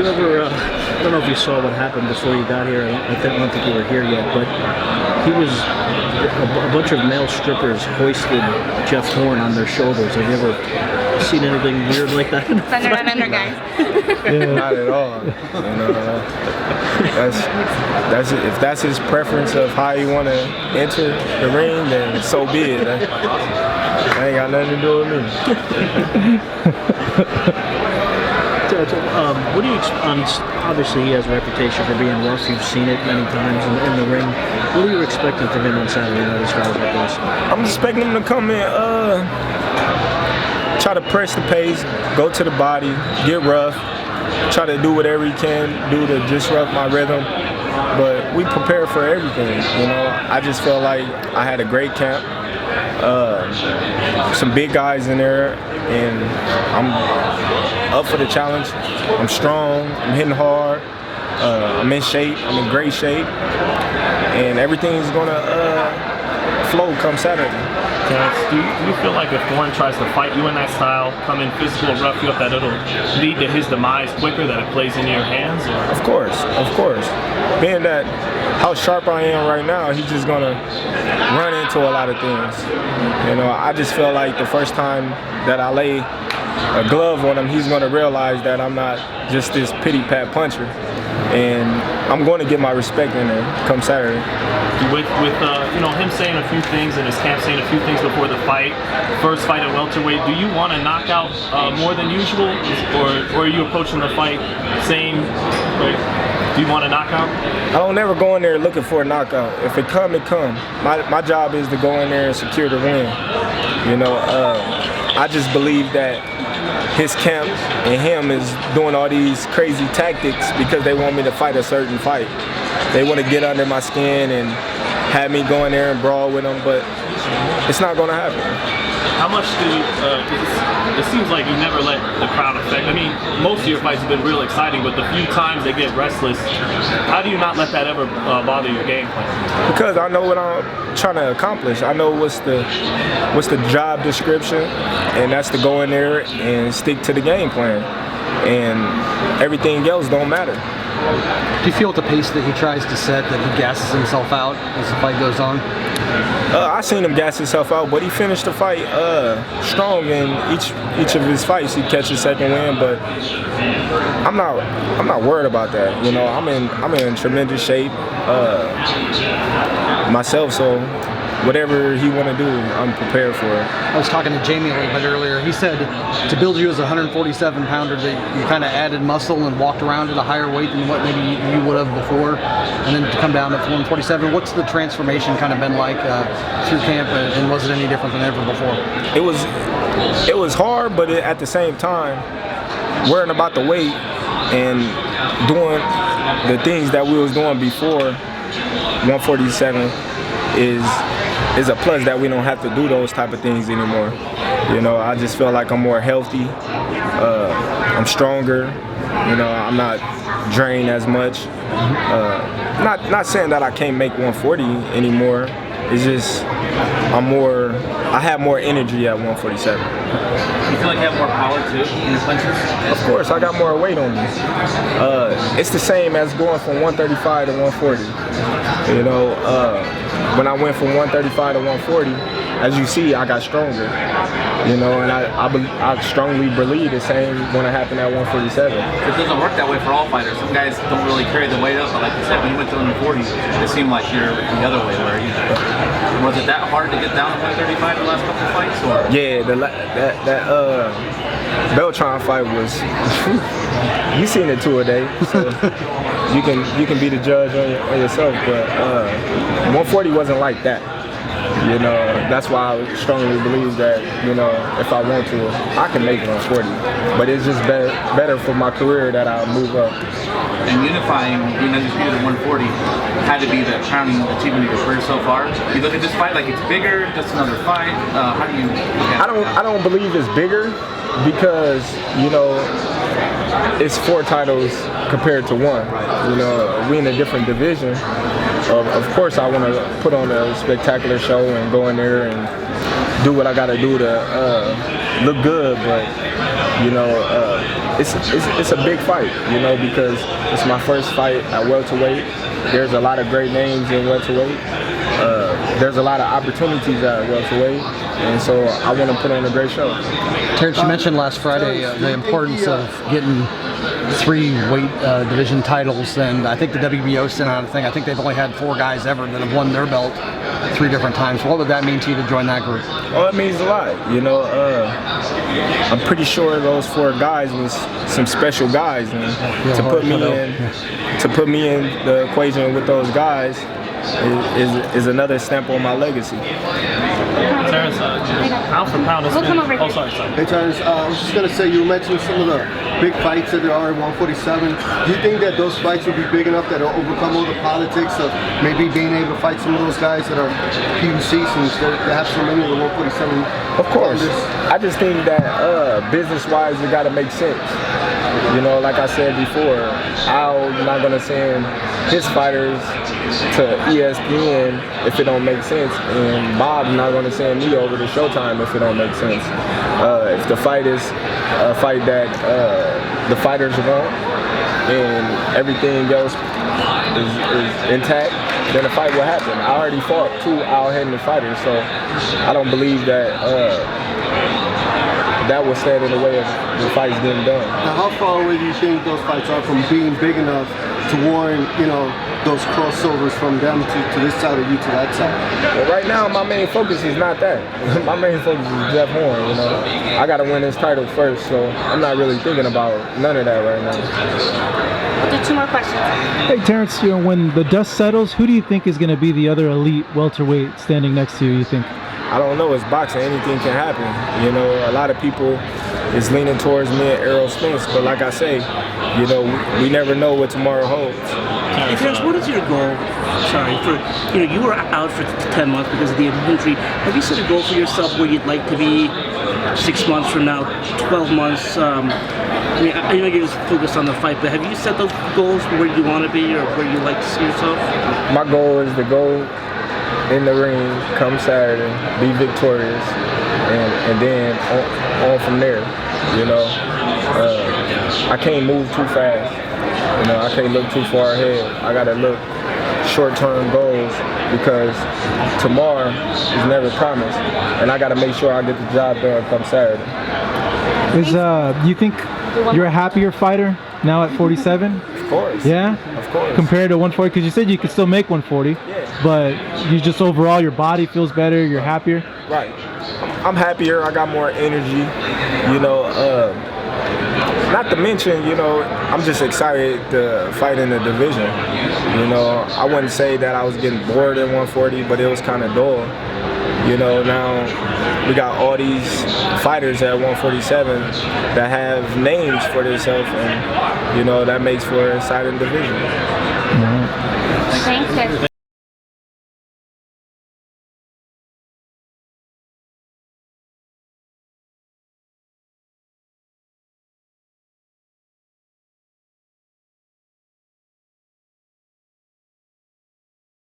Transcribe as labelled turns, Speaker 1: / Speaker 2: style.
Speaker 1: you ever, I don't know if you saw what happened before you got here. I don't think you were here yet, but a bunch of male strippers hoisted Jeff Horn on their shoulders. Have you ever seen anything weird like that?
Speaker 2: Thunder on under, guys.
Speaker 3: Yeah. Not at all. That's if that's his preference of how you want to enter the ring, then so be it. That ain't got nothing to do with me.
Speaker 1: What do you? Obviously, he has a reputation for being rough. You've seen it many times in the ring. What are you expecting from him on Saturday night as far as that goes?
Speaker 3: I'm expecting him to come in, try to press the pace, go to the body, get rough, try to do whatever he can do to disrupt my rhythm. But we prepare for everything. I just felt like I had a great camp. Some big guys in there, and I'm up for the challenge. I'm strong, I'm hitting hard, I'm in shape, I'm in great shape, and everything's gonna flow come Saturday.
Speaker 4: Terence, do you feel like if Horn tries to fight you in that style, come in physical, rough you up, that it'll lead to his demise quicker, that it plays into your hands? Or?
Speaker 3: Of course. Being that how sharp I am right now, he's just gonna run into a lot of things. I just feel like the first time that I lay a glove on him, he's gonna realize that I'm not just this pity-pat puncher. And I'm going to get my respect in there come Saturday.
Speaker 4: With him saying a few things and his camp saying a few things before the fight, first fight at welterweight, do you want to knock out more than usual, or are you approaching the fight same? Do you want to knock out?
Speaker 3: I don't ever go in there looking for a knockout. If it come, it come. My job is to go in there and secure the win. I just believe that his camp and him is doing all these crazy tactics because they want me to fight a certain fight. They want to get under my skin and have me go in there and brawl with them, but it's not going to happen.
Speaker 4: How much it seems like you never let the crowd affect. I mean, most of your fights have been real exciting, but the few times they get restless, how do you not let that ever bother your game plan?
Speaker 3: Because I know what I'm trying to accomplish. I know what's the job description, and that's to go in there and stick to the game plan. And everything else don't matter.
Speaker 5: Do you feel at the pace that he tries to set that he gasses himself out as the fight goes on?
Speaker 3: I seen him gas himself out, but he finished the fight strong in each of his fights. He catches second win, but I'm not worried about that. I'm in tremendous shape myself, so whatever he want to do, I'm prepared for it.
Speaker 5: I was talking to Jamie a little bit earlier. He said to build you as a 147-pounder, that you kind of added muscle and walked around at a higher weight than what maybe you would have before, and then to come down to 147. What's the transformation kind of been like through camp, and was it any different than ever before?
Speaker 3: It was hard, but at the same time, worrying about the weight and doing the things that we was doing before 147 is a plus, that we don't have to do those type of things anymore. I just feel like I'm more healthy, I'm stronger, I'm not drained as much. Not saying that I can't make 140 anymore. It's just I have more energy at 147.
Speaker 6: You feel like you have more power too in your punches?
Speaker 3: Of course, I got more weight on me. It's the same as going from 135 to 140. When I went from 135 to 140, as you see, I got stronger. And I strongly believe the same when it happened at 147.
Speaker 6: It doesn't work that way for all fighters. Some guys don't really carry the weight up, but like you said, when you went to 140, it seemed like you're the other way. Where was it that hard to get down to 135 the last couple of fights? Or?
Speaker 3: Yeah, that Beltran fight was. You seen it two-a-day, so you can be the judge on yourself. But 140 wasn't like that. That's why I strongly believe that, if I want to, I can make 140. But it's just better for my career that I move up.
Speaker 6: And unifying, being undisputed at 140, had to be the crowning achievement of your career so far. You look at this fight like it's bigger, just another fight. How do you look at it?
Speaker 3: I don't believe it's bigger because, it's 4 titles compared to 1. We in a different division. Of course, I want to put on a spectacular show and go in there and do what I got to do to look good. But it's a big fight, you know, because it's my first fight at welterweight. There's a lot of great names in welterweight. There's a lot of opportunities at welterweight, and so I want to put on a great show.
Speaker 5: Terrence, you mentioned last Friday the importance of getting 3 weight division titles, and I think the WBO sent out a thing. I think they've only had 4 guys ever that have won their belt 3 different times. What would that mean to you to join that group?
Speaker 3: Oh, it means a lot. You know, I'm pretty sure those 4 guys was some special guys, and to put me in the equation with those guys is another stamp on my legacy.
Speaker 4: Terence, pound for pound, it's been... Oh, sorry.
Speaker 2: Hey Terence, I was just going to say, you mentioned some of the big fights that there are at 147. Do you think that those fights will be big enough that it'll overcome all the politics of maybe being able to fight some of those guys that are PBC since they have so many of the 147?
Speaker 3: Of course. I just think that business-wise, it got to make sense. You know, like I said before, Al's not going to send his fighters to ESPN if it don't make sense, and Bob's not going to send me over to Showtime if it don't make sense. If the fight is a fight that the fighters want and everything else is intact, then the fight will happen. I already fought 2 out-handed fighters, so I don't believe that that will stand in the way of the fights getting done.
Speaker 2: Now, how far away do you think those fights are from being big enough to warrant, you know, those crossovers from them to this side or you to that side?
Speaker 3: Well, right now, my main focus is not that. My main focus is Jeff Horn, you know. I got to win this title first, so I'm not really thinking about none of that right now.
Speaker 7: We'll do 2 more questions.
Speaker 8: Hey Terrence, you know, when the dust settles, who do you think is going to be the other elite welterweight standing next to you, you think?
Speaker 3: I don't know. It's boxing. Anything can happen. You know, a lot of people is leaning towards me and Errol Spence, but like I say, you know, we never know what tomorrow holds.
Speaker 9: Hey Terrence, what is your goal? Sorry, you were out for 10 months because of the injury. Have you set a goal for yourself where you'd like to be 6 months from now, 12 months? I mean, I know you're just focused on the fight, but have you set those goals for where you want to be or where you like to see yourself?
Speaker 3: My goal is to go in the ring come Saturday, be victorious, and then on from there. You know, I can't move too fast. You know, I can't look too far ahead. I gotta look short-term goals because tomorrow is never promised, and I gotta make sure I get the job done come Saturday.
Speaker 8: You think you're a happier fighter now at 47?
Speaker 3: Of course.
Speaker 8: Yeah?
Speaker 3: Of course.
Speaker 8: Compared to 140, because you said you could still make 140,
Speaker 3: yeah.
Speaker 8: But you just overall, your body feels better, you're happier?
Speaker 3: Right. I'm happier, I got more energy, you know, not to mention, you know, I'm just excited to fight in the division. You know, I wouldn't say that I was getting bored at 140, but it was kind of dull. You know, now we got all these fighters at 147 that have names for themselves, and, you know, that makes for an exciting division.
Speaker 7: Thanks, guys.